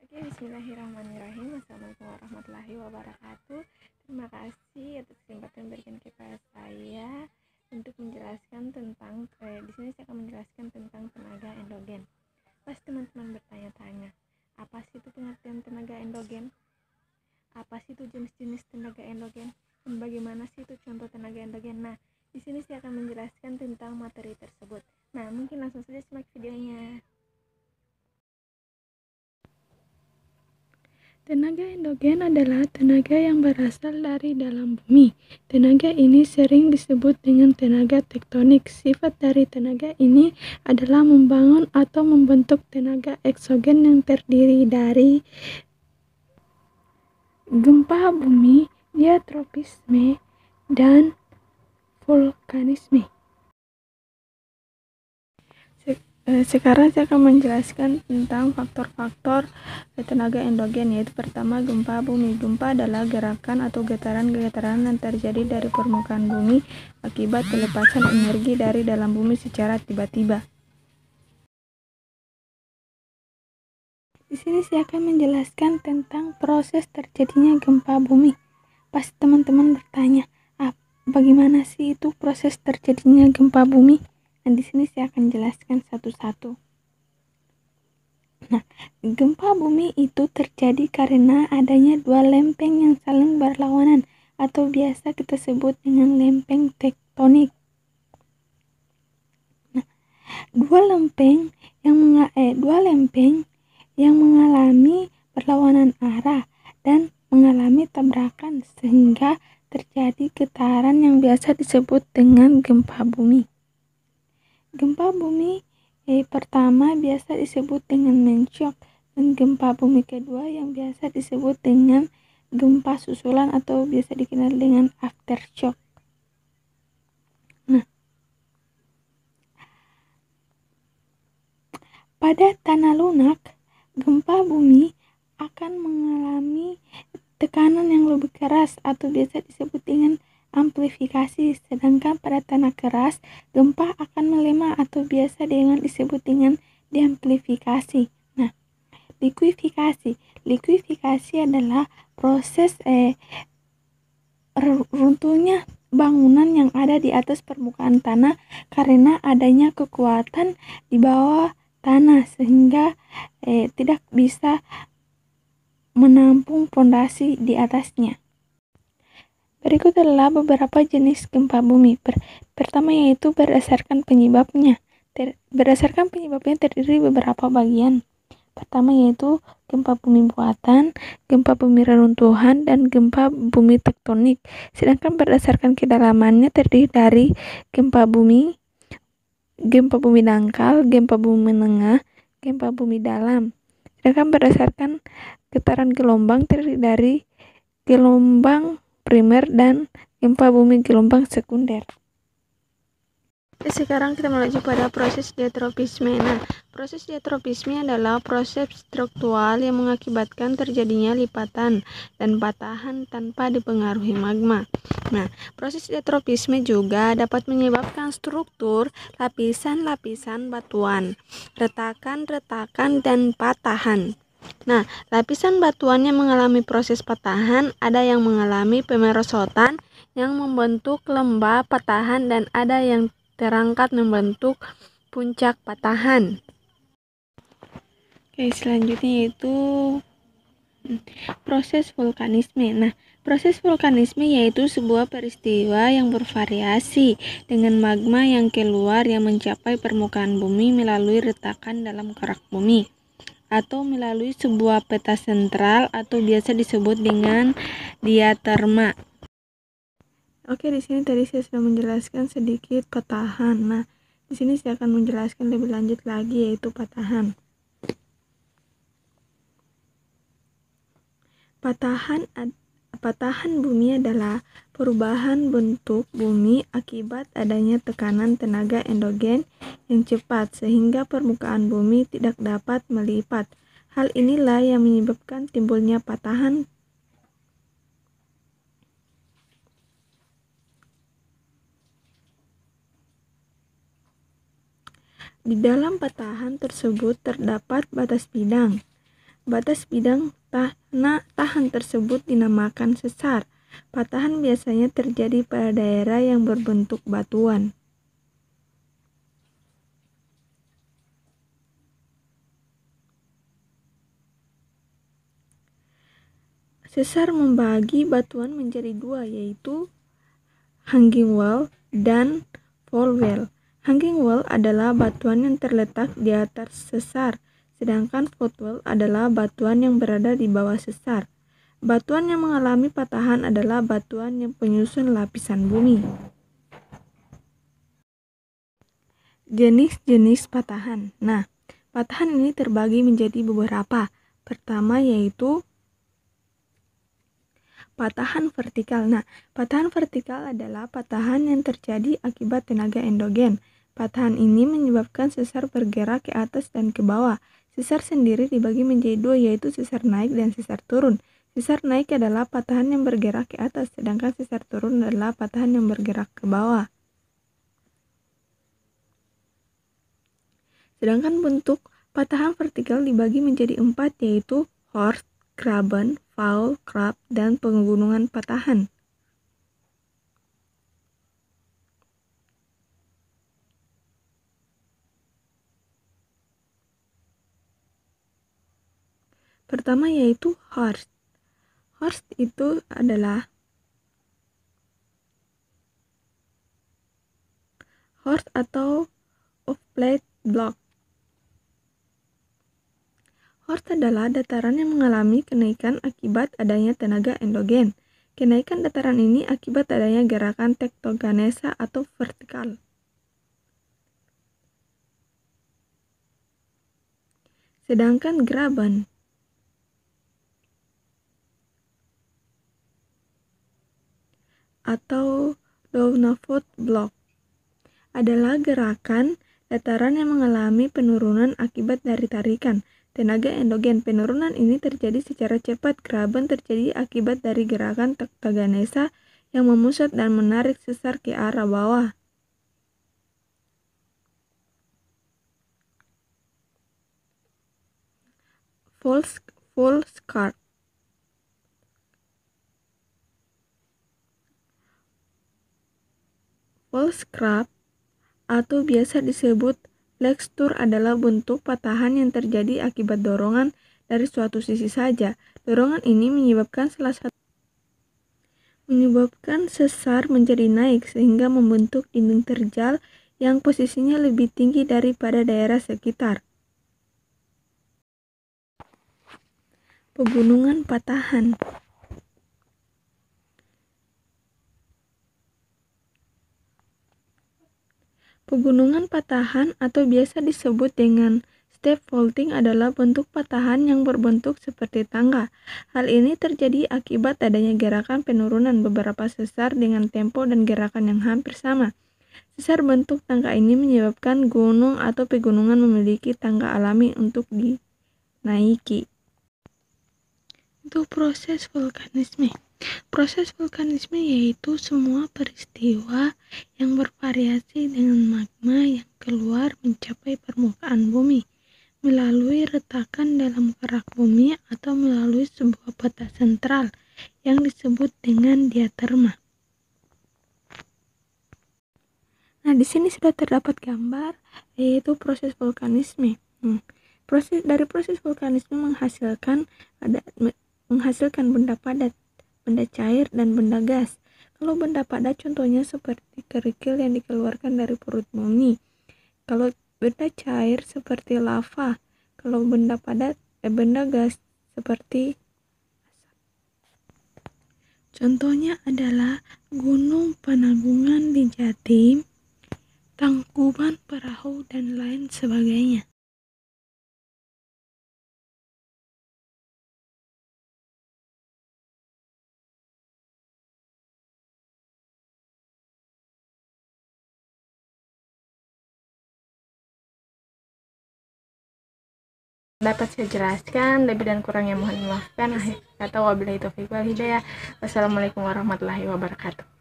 Oke, bismillahirrahmanirrahim. Assalamualaikum warahmatullahi wabarakatuh. Terima kasih atas kesempatan yang diberikan kepada saya untuk menjelaskan tentang di sini saya akan menjelaskan tentang tenaga endogen. Pasti teman-teman bertanya-tanya, apa sih itu pengertian tenaga endogen? Apa sih itu jenis-jenis tenaga endogen? Dan bagaimana sih itu contoh tenaga endogen? Nah, di sini saya akan menjelaskan tentang materi tersebut. Nah, mungkin langsung saja simak videonya. Tenaga endogen adalah tenaga yang berasal dari dalam bumi. Tenaga ini sering disebut dengan tenaga tektonik. Sifat dari tenaga ini adalah membangun atau membentuk tenaga eksogen yang terdiri dari gempa bumi, geotropisme, dan vulkanisme. Sekarang saya akan menjelaskan tentang faktor-faktor tenaga endogen, yaitu pertama gempa bumi. Gempa adalah gerakan atau getaran-getaran yang terjadi dari permukaan bumi akibat pelepasan energi dari dalam bumi secara tiba-tiba. Di sini saya akan menjelaskan tentang proses terjadinya gempa bumi. Pasti teman-teman bertanya, bagaimana sih itu proses terjadinya gempa bumi? Nah, di sini saya akan jelaskan satu-satu. Nah, gempa bumi itu terjadi karena adanya dua lempeng yang saling berlawanan atau biasa kita sebut dengan lempeng tektonik. Nah, dua lempeng yang mengalami berlawanan arah dan mengalami tabrakan sehingga terjadi getaran yang biasa disebut dengan gempa bumi. Gempa bumi pertama biasa disebut dengan main shock, dan gempa bumi kedua yang biasa disebut dengan gempa susulan atau biasa dikenal dengan aftershock. Nah, pada tanah lunak, gempa bumi akan mengalami tekanan yang lebih keras atau biasa disebut dengan amplifikasi, sedangkan pada tanah keras, gempa akan melemah atau biasa disebut dengan deamplifikasi. Nah, likuifikasi adalah proses runtuhnya bangunan yang ada di atas permukaan tanah karena adanya kekuatan di bawah tanah sehingga tidak bisa menampung pondasi di atasnya. Berikut adalah beberapa jenis gempa bumi. Pertama yaitu berdasarkan penyebabnya. Berdasarkan penyebabnya terdiri beberapa bagian. Pertama yaitu gempa bumi buatan, gempa bumi reruntuhan, dan gempa bumi tektonik. Sedangkan berdasarkan kedalamannya terdiri dari gempa bumi dangkal, gempa bumi menengah, gempa bumi dalam. Sedangkan berdasarkan getaran gelombang terdiri dari gelombang primer dan gempa bumi gelombang sekunder. Sekarang kita menuju pada proses geotropisme. Nah, proses geotropisme adalah proses struktural yang mengakibatkan terjadinya lipatan dan patahan tanpa dipengaruhi magma. Nah, proses geotropisme juga dapat menyebabkan struktur lapisan-lapisan batuan, retakan-retakan, dan patahan. Nah, lapisan batuan yang mengalami proses patahan, ada yang mengalami pemerosotan yang membentuk lembah patahan dan ada yang terangkat membentuk puncak patahan. Oke, selanjutnya yaitu proses vulkanisme. Nah, proses vulkanisme yaitu sebuah peristiwa yang bervariasi dengan magma yang keluar yang mencapai permukaan bumi melalui retakan dalam kerak bumi, atau melalui sebuah peta sentral atau biasa disebut dengan diaterma. Oke, di sini tadi saya sudah menjelaskan sedikit patahan. Nah, di sini saya akan menjelaskan lebih lanjut lagi yaitu patahan. Patahan bumi adalah perubahan bentuk bumi akibat adanya tekanan tenaga endogen yang cepat sehingga permukaan bumi tidak dapat melipat. Hal inilah yang menyebabkan timbulnya patahan. Di dalam patahan tersebut terdapat batas bidang. batas bidang tanah tahan tersebut dinamakan sesar. Patahan biasanya terjadi pada daerah yang berbentuk batuan. Sesar membagi batuan menjadi dua, yaitu hanging wall dan fall wall. Hanging wall adalah batuan yang terletak di atas sesar, sedangkan fall wall adalah batuan yang berada di bawah sesar. Batuan yang mengalami patahan adalah batuan yang penyusun lapisan bumi. Jenis-jenis patahan. Nah, patahan ini terbagi menjadi beberapa. Pertama yaitu patahan vertikal. Nah, patahan vertikal adalah patahan yang terjadi akibat tenaga endogen. Patahan ini menyebabkan sesar bergerak ke atas dan ke bawah. Sesar sendiri dibagi menjadi dua, yaitu sesar naik dan sesar turun. Sesar naik adalah patahan yang bergerak ke atas, sedangkan sesar turun adalah patahan yang bergerak ke bawah. Sedangkan bentuk patahan vertikal dibagi menjadi 4, yaitu horst, graben, fall, krap, dan pegunungan patahan. Pertama yaitu horst. Horst itu adalah horst atau off-plate block. Horst adalah dataran yang mengalami kenaikan akibat adanya tenaga endogen. Kenaikan dataran ini akibat adanya gerakan tektogenesa atau vertikal. Sedangkan graben atau Downward block adalah gerakan dataran yang mengalami penurunan akibat dari tarikan tenaga endogen. Penurunan ini terjadi secara cepat. Graben terjadi akibat dari gerakan tektogenesa yang memusat dan menarik sesar ke arah bawah. Fall scarp atau biasa disebut flexure adalah bentuk patahan yang terjadi akibat dorongan dari suatu sisi saja. Dorongan ini menyebabkan sesar menjadi naik sehingga membentuk dinding terjal yang posisinya lebih tinggi daripada daerah sekitar. Pegunungan patahan. Pegunungan patahan atau biasa disebut dengan step faulting adalah bentuk patahan yang berbentuk seperti tangga. Hal ini terjadi akibat adanya gerakan penurunan beberapa sesar dengan tempo dan gerakan yang hampir sama. Sesar bentuk tangga ini menyebabkan gunung atau pegunungan memiliki tangga alami untuk dinaiki. Itu proses vulkanisme. Proses vulkanisme yaitu semua peristiwa yang bervariasi dengan magma yang keluar mencapai permukaan bumi melalui retakan dalam kerak bumi atau melalui sebuah peta sentral yang disebut dengan diaterma. Nah, di sini sudah terdapat gambar yaitu proses vulkanisme. Proses vulkanisme menghasilkan benda padat, benda cair, dan benda gas. Kalau benda padat contohnya seperti kerikil yang dikeluarkan dari perut bumi. Kalau benda cair seperti lava. Kalau benda gas seperti contohnya adalah Gunung Penanggungan di Jatim, Tangkuban Perahu, dan lain sebagainya. Dapat saya jelaskan, lebih dan kurangnya mohon dimaafkan. Akhir kata wabillahi taufiq wal hidayah. Wassalamualaikum warahmatullahi wabarakatuh.